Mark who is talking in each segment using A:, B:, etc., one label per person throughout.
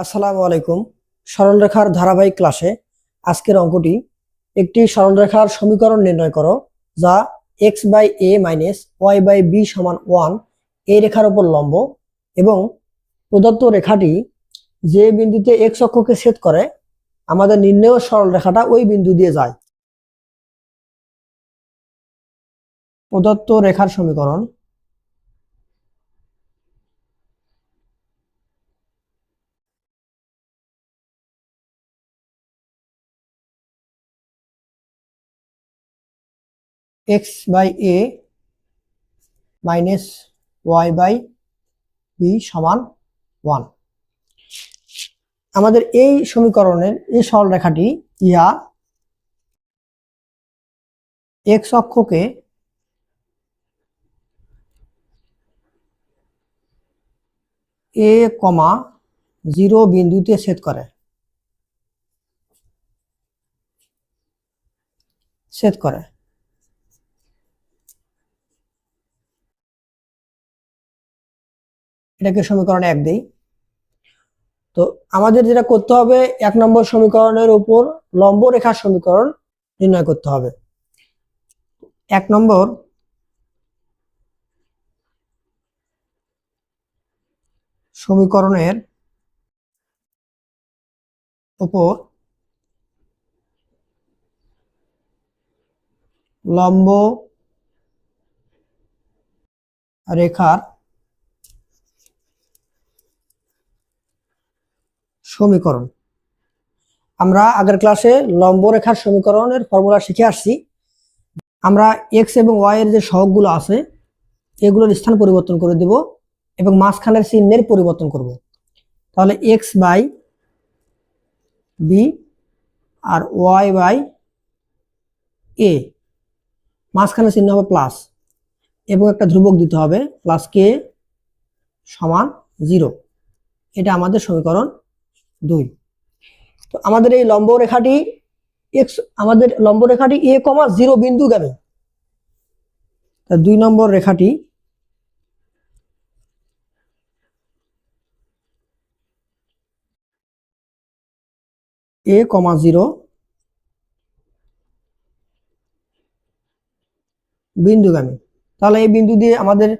A: আসসালামু আলাইকুম। সরলরেখার ধারাবাহিক ক্লাসে আজকের অঙ্কটি একটি সরলরেখার সমীকরণ নির্ণয় করো যা x/a-y/b=1 এই রেখার উপর লম্ব এবং প্রদত্ত রেখাটি যে বিন্দুতে x অক্ষকে ছেদ করে আমাদের নির্ণেয় সরলরেখাটা ওই বিন্দু দিয়ে যায়। প্রদত্ত রেখার সমীকরণ x/a - y/b=1। আমাদের এই সমীকরণের এই সরলরেখাটি ইহা x অক্ষকে a,0 বিন্দুতে ছেদ করে এটাকে সমীকরণ 1 দেই। তো আমাদের যেটা করতে হবে 1 নম্বর সমীকরণের উপর লম্ব রেখার সমীকরণ নির্ণয় করতে হবে। 1 নম্বর সমীকরণের উপর লম্ব রেখার সমীকরণ। আমরা আগের ক্লাসে লম্ব রেখার সমীকরণের ফর্মুলা শিখে আসছি। আমরা x এবং y এর যে সহগগুলো আছে এগুলোর স্থান পরিবর্তন করে দেব এবং মাঝখানের চিহ্নের পরিবর্তন করব। তাহলে x/b আর y/a মাঝখানের চিহ্ন হবে প্লাস এবং একটা ধ্রুবক দিতে হবে +k=0। এটা আমাদের সমীকরণ 2। তো আমাদের এই লম্ব রেখাটি a,0 বিন্দুগামী। 2 নম্বর রেখাটি a,0 বিন্দুগামী। তাহলে এই বিন্দু দিয়ে আমাদের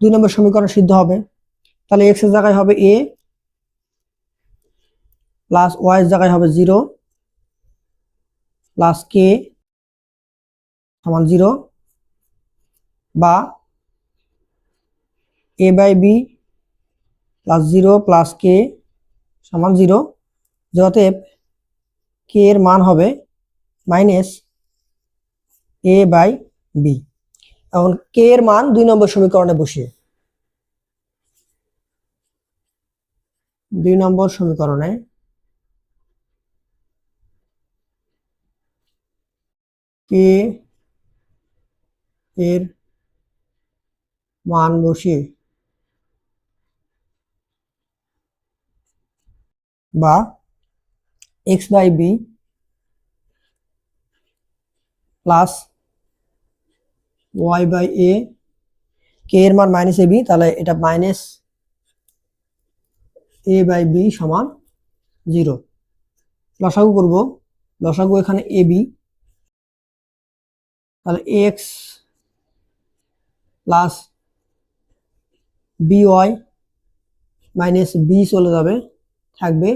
A: 2 নম্বর সমীকরণ সিদ্ধ হবে। তাহলে x এর জায়গায় হবে a প্লাস y এর জায়গায় হবে 0 প্লাস k=0 বা a/b প্লাস 0 প্লাস k=0। অতএব k এর মান হবে -a/b। এখন k এর মান 2 নম্বর সমীকরণে বসিয়ে 2 নম্বর সমীকরণে k এর মান বসিয়ে বা x/b প্লাস y/a, k এর মান -ab, তাহলে এটা -a/b=0। লসাগু করব, লসাগু এখানে ab, তাহলে x plus by minus b চলে যাবে, থাকবে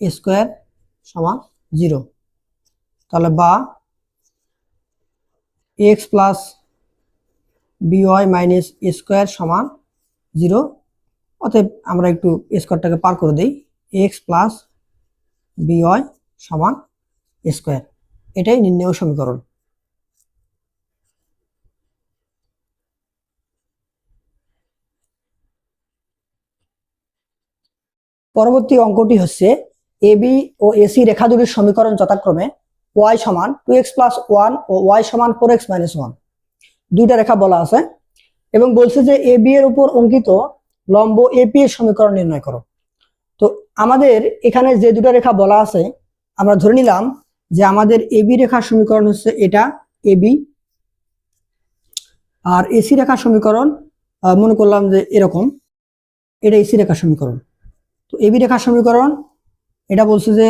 A: a² = 0। তাহলে বা x plus by minus a² = 0। অতএব আমরা একটু স্কোয়ারটাকে পার করে দেই, x প্লাস by = a²। এটাই নির্ণেয় সমীকরণ। পরবর্তী অঙ্কটি হচ্ছে AB ও AC রেখা দুটির সমীকরণ যথাক্রমে y = 2x + 1 ও y = 4x - 1। দুইটা রেখা বলা আছে এবং বলছে যে AB এর উপর অঙ্কিত লম্ব AP এর সমীকরণ নির্ণয় করো। তো আমাদের এখানে যে দুটো রেখা বলা আছে আমরা ধরে নিলাম যে আমাদের AB রেখার সমীকরণ হচ্ছে এটা AB, আর AC রেখার সমীকরণ মনে করলাম যে এরকম, এটা AC রেখার সমীকরণ। তো এবি রেখার সমীকরণ এটা বলছে যে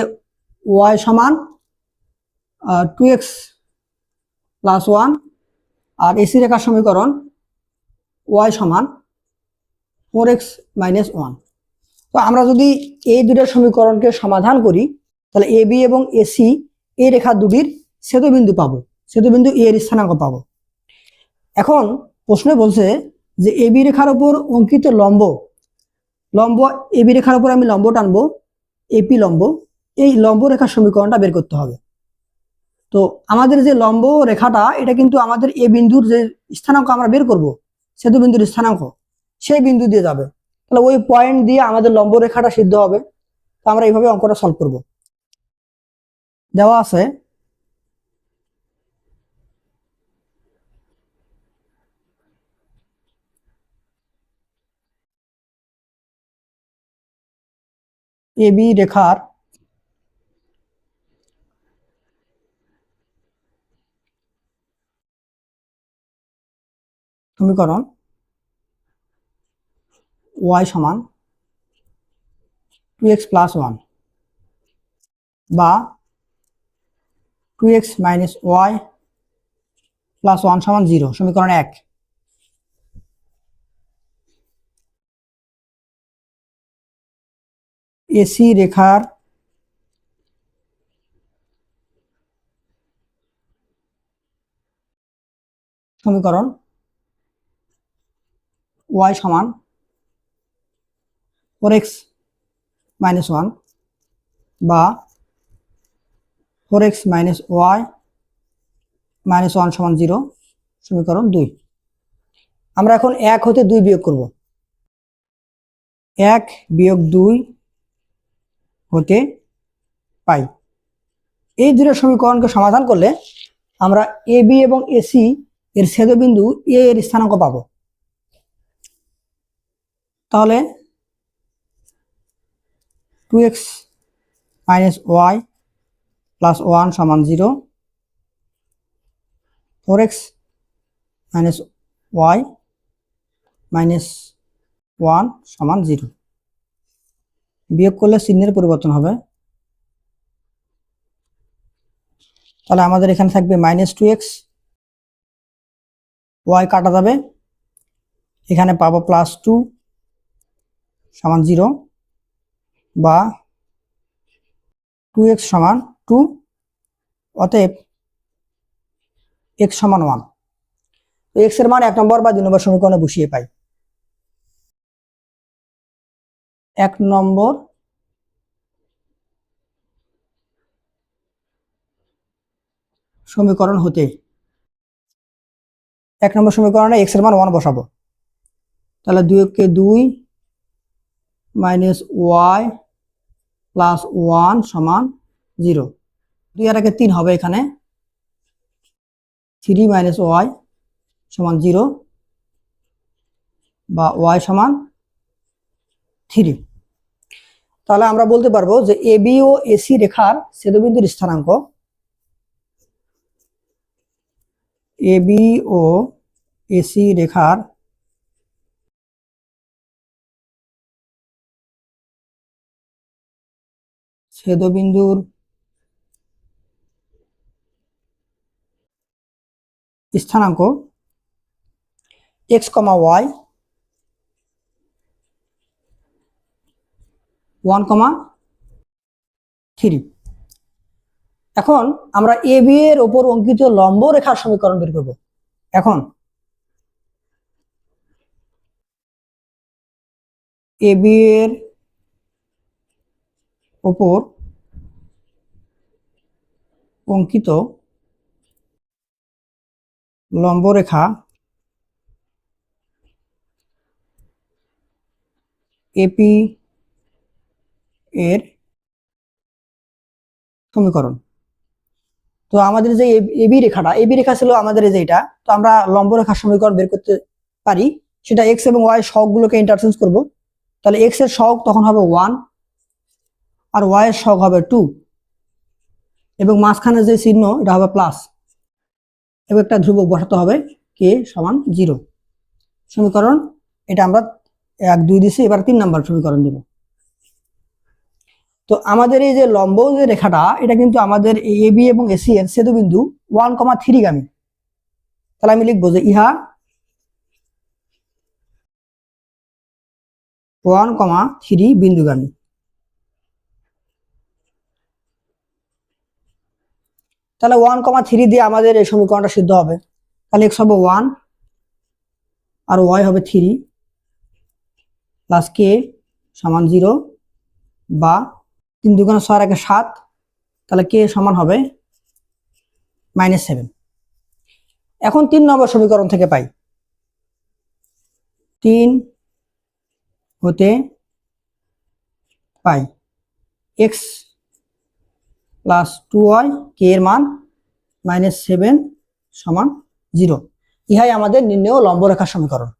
A: ওয়াই সমান 2x প্লাস 1, আর এসি রেখার সমীকরণ ওয়াই সমান 4x মাইনাস 1। তো আমরা যদি এই দুটো সমীকরণকে সমাধান করি তাহলে এবি এবং এসি এই রেখা দুটির ছেদবিন্দু পাবো, ছেদবিন্দু এ এর স্থানাঙ্ক পাবো। এখন প্রশ্নে বলছে যে এবি রেখার উপর অঙ্কিত লম্ব, এবি রেখার উপর আমি লম্ব টানবো, এপি লম্ব, এই লম্ব রেখার সমীকরণটা বের করতে হবে। তো আমাদের যে লম্ব রেখাটা এটা কিন্তু আমাদের এ বিন্দুর যে স্থানাঙ্ক আমরা বের করব, ছেদবিন্দুর স্থানাঙ্ক, সেই বিন্দু দিয়ে যাবে। তাহলে ওই পয়েন্ট দিয়ে আমাদের লম্ব রেখাটা সিদ্ধ হবে। তো আমরা এইভাবে অঙ্কটা সলভ করব। দেওয়া আছে এবি রেখার সমীকরণ ওয়াই সমান 2x প্লাস 1 বা 2x মাইনাস ওয়াই প্লাস 1 সমান 0, সমীকরণ 1। এসি রেখার সমীকরণ y সমান 4x মাইনাস 1 বা 4x মাইনাস ওয়াই মাইনাস 1 সমান 0, সমীকরণ 2। আমরা এখন 1 হতে 2 বিয়োগ করব। 1 বিয়োগ 2 হতে পাই। এই দুটো সমীকরণকে সমাধান করলে আমরা এবি এবং এসি এর ছেদবিন্দু এ এর স্থানাঙ্ক পাবো। তাহলে 2x মাইনাস ওয়াই প্লাস 1 সমান 0, 4x মাইনাস ওয়াই মাইনাস 1 সমান 0। বিয়োগ করলে চিহ্নের পরিবর্তন হবে। তাহলে আমাদের এখানে থাকবে মাইনাস 2x, ওয়াই কাটা যাবে, এখানে পাবো প্লাস 2 সমান 0 বা 2x সমান 2, অতএব x সমান 1। তো x এর মান 1 নম্বর বা 2 নম্বর সমীকরণে বসিয়ে পাই। 1 নম্বর সমীকরণ হতে 1 নম্বর সমীকরণে x এর মান 1 বসাবো। তাহলে 2 কে 2 মাইনাস ওয়াই প্লাস 1 সমান 0। 2 আর 3 হবে, এখানে 3 মাইনাস ওয়াই সমান 0 বা ওয়াই সমান 3। তাহলে আমরা বলতে পারবো যে এবি ও এসি রেখার ছেদবিন্দুর স্থানাঙ্ক, এবি ও এসি রেখার ছেদবিন্দুর স্থানাঙ্ক x, y 1,3। এখন আমরা এবি এর উপর অঙ্কিত লম্ব রেখার সমীকরণ বের করব। এখন এবি এর উপর অঙ্কিত লম্ব রেখা এপি এর সমীকরণ। তো আমাদের যে এবি রেখা ছিল আমাদের এই যে এটা, তো আমরা লম্ব রেখার সমীকরণ বের করতে পারি। সেটা এক্স এবং ওয়াই সহগগুলোকে ইন্টারচেঞ্জ করব। তাহলে এক্স এর সহগ তখন হবে 1 আর ওয়াই এর সহগ হবে 2 এবং মাঝখানে যে চিহ্ন এটা হবে প্লাস এবং একটা ধ্রুবক বসাতে হবে কে সমান 0। সমীকরণ এটা আমরা 1 2 দিছি, এবার 3 নম্বর সমীকরণ দেব। তো আমাদের এই যে লম্ব যে রেখাটা, এটা কিন্তু আমাদের এ বি এবং এসি এর ছেদবিন্দু 1,3 গামী। তাহলে আমি লিখবো যে ইহা 1,3 বিন্দুগামী। তাহলে 1,3 দিয়ে আমাদের এই সমীকরণটা সিদ্ধ হবে। তাহলে এক্স হবে 1 আর ওয়াই হবে 3 প্লাস কে সমান 0 বা 3 দুগুণে 6 আর 1 7, তাহলে কে সমান হবে -7। এখন 3 নম্বর সমীকরণ থেকে পাই 3 হতে পাই এক্স প্লাস 2y কে এর মান -7 সমান 0। ইহাই আমাদের নির্ণেয় লম্ব রেখার সমীকরণ।